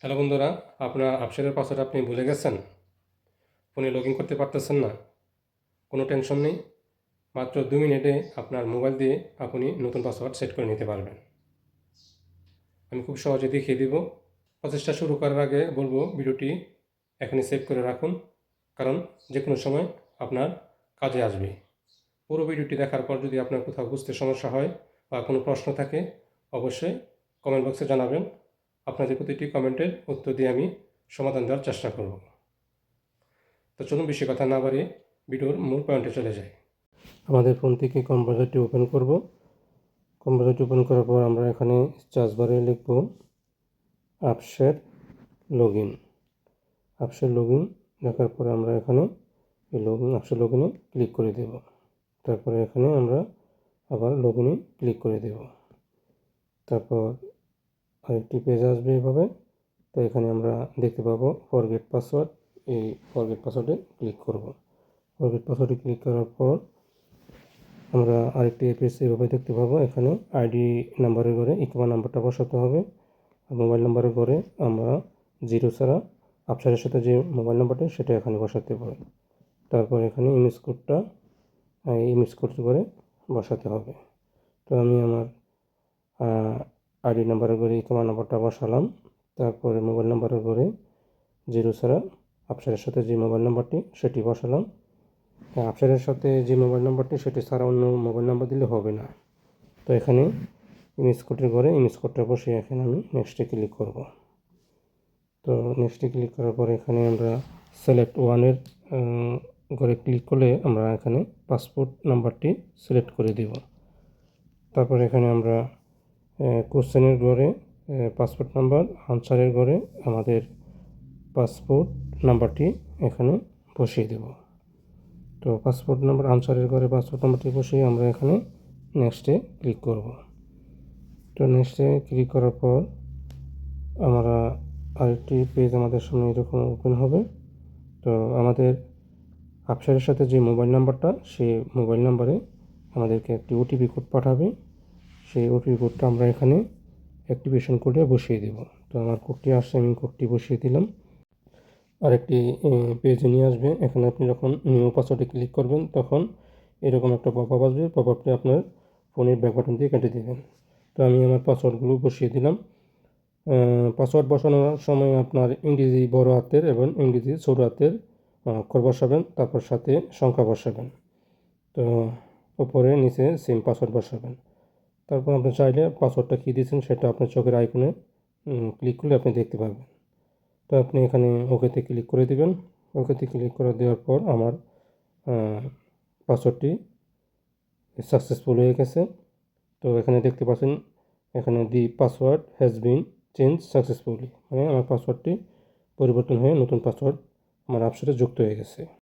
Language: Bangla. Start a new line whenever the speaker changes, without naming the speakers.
হ্যালো বন্ধুরা, আপনার আপসেটের পাসওয়ার্ড আপনি ভুলে গেছেন, ফোনে লগ ইন করতে পারতেছেন না। কোনো টেনশন নেই, মাত্র 2 মিনিটে আপনার মোবাইল দিয়ে আপনি নতুন পাসওয়ার্ড সেট করে নিতে পারবেন। আমি খুব সহজে দেখিয়ে দেব। প্রচেষ্টা শুরু করার আগে বলবো, ভিডিওটি এখনই সেভ করে রাখুন, কারণ যে কোনো সময় আপনার কাজে আসবে। পুরো ভিডিওটি দেখার পর যদি আপনার কোথাও বুঝতে সমস্যা হয় বা কোনো প্রশ্ন থাকে, অবশ্যই কমেন্ট বক্সে জানাবেন। আপনাদের প্রতিটি কমেন্টের উত্তর দিয়ে আমি সমাধান দেওয়ার চেষ্টা করব। তো চলুন বেশি কথা না বাড়িয়ে ভিডিওর মূল পয়েন্টে চলে যাই। আমাদের ফোন থেকে কম্পিউটারটি ওপেন করব। কম্পিউটারটি ওপেন করার পর আমরা এখানে সার্চ বারে লিখব upset log in. Upset log in লেখার পরে আমরা এখানে এই আপসেট লগ ইনে ক্লিক করে দেব। তারপরে এখানে আমরা আবার লগ ইনে ক্লিক করে দেব। তারপর আরেকটি পেজ আসবে এভাবে। তো এখানে আমরা দেখতে পাবো ফরগেট পাসওয়ার্ড। এই ফরগেট পাসওয়ার্ডে ক্লিক করব। ফরগেট পাসওয়ার্ডে ক্লিক করার পর আমরা আরেকটি পেজ এভাবে দেখতে পাবো। এখানে আইডি নাম্বারের ঘরে ইকমা নাম্বারটা বসাতে হবে। আর মোবাইল নাম্বারের ঘরে আমরা 0 ছাড়া আপসারের সাথে যে মোবাইল নাম্বারটা সেটা এখানে বসাতে হবে। তারপর এখানে ইমেজ কোডটা ইমেজ কোড করে বসাতে হবে। তো আমি আমার আইডি নাম্বারের ঘরে ইকমা নাম্বারটা বসালাম। তারপরে মোবাইল নাম্বারের ঘরে 0 ছাড়া আপসারের সাথে যে মোবাইল নাম্বারটি সেটি বসালাম। আপসারের সাথে যে মোবাইল নাম্বারটি সেটি ছাড়া অন্য মোবাইল নাম্বার দিলে হবে না। তো এখানে ইমেজ কোডের ঘরে ইমেজ কোডটা বসিয়ে এখানে আমি নেক্সটে ক্লিক করব। তো নেক্সটে ক্লিক করার পরে এখানে আমরা সিলেক্ট ওয়ানের ঘরে ক্লিক করলে আমরা এখানে পাসপোর্ট নাম্বারটি সিলেক্ট করে দেব। তারপর এখানে আমরা কোশ্চেনের ঘরে পাসপোর্ট নাম্বার, আনসারের ঘরে আমাদের পাসপোর্ট নাম্বারটি এখানে বসিয়ে দেব। তো পাসপোর্ট নাম্বার আনসারের ঘরে পাসপোর্ট নাম্বারটি বসিয়ে আমরা এখানে নেক্সটে ক্লিক করব। তো নেক্সটে ক্লিক করার পর আমরা আরেকটি পেজ আমাদের সামনে এরকম ওপেন হবে। তো আমাদের আপসারের সাথে যে মোবাইল নাম্বারটা, সেই মোবাইল নাম্বারে আমাদেরকে একটি ওটিপি কোড পাঠাবে। সেই ওটিপি কোডটা আমরা এখানে অ্যাক্টিভেশন কোডে বসিয়ে দেব। তো আমার কোডটি আসছে, আমি কোডটি বসিয়ে দিলাম। আরেকটি পেজে নিয়ে আসবে। এখানে আপনি যখন নিউ পাসওয়ার্ডে ক্লিক করবেন তখন এরকম একটা পপআপ আসবে। পপআপটি আপনার ফোনের ব্যাক বাটন দিয়ে কেটে দেবেন। তো আমি আমার পাসওয়ার্ডগুলো বসিয়ে দিলাম। পাসওয়ার্ড বসানোর সময় আপনার ইংরেজি বড় হাতের এবং ইংরেজি ছোট হাতের অক্ষর বসাবেন, তারপর সাথে সংখ্যা বসাবেন। তো উপরে নিচে সেম পাসওয়ার্ড বসাবেন। তারপর আপনি চাইলে পাসওয়ার্ডটা কী দিয়েছেন সেটা আপনার চোখের আইকনে ক্লিক করলে আপনি দেখতে পাবেন। তো আপনি এখানে ওকেতে ক্লিক করে দেবেন। ওকেতে ক্লিক করে দেওয়ার পর আমার পাসওয়ার্ডটি সাকসেসফুল হয়ে গেছে। তো এখানে দেখতে পাচ্ছেন, এখানে the password has been change successfully, মানে আমার পাসওয়ার্ডটি পরিবর্তন হয়ে নতুন পাসওয়ার্ড আমার আপসেটে যুক্ত হয়ে গেছে।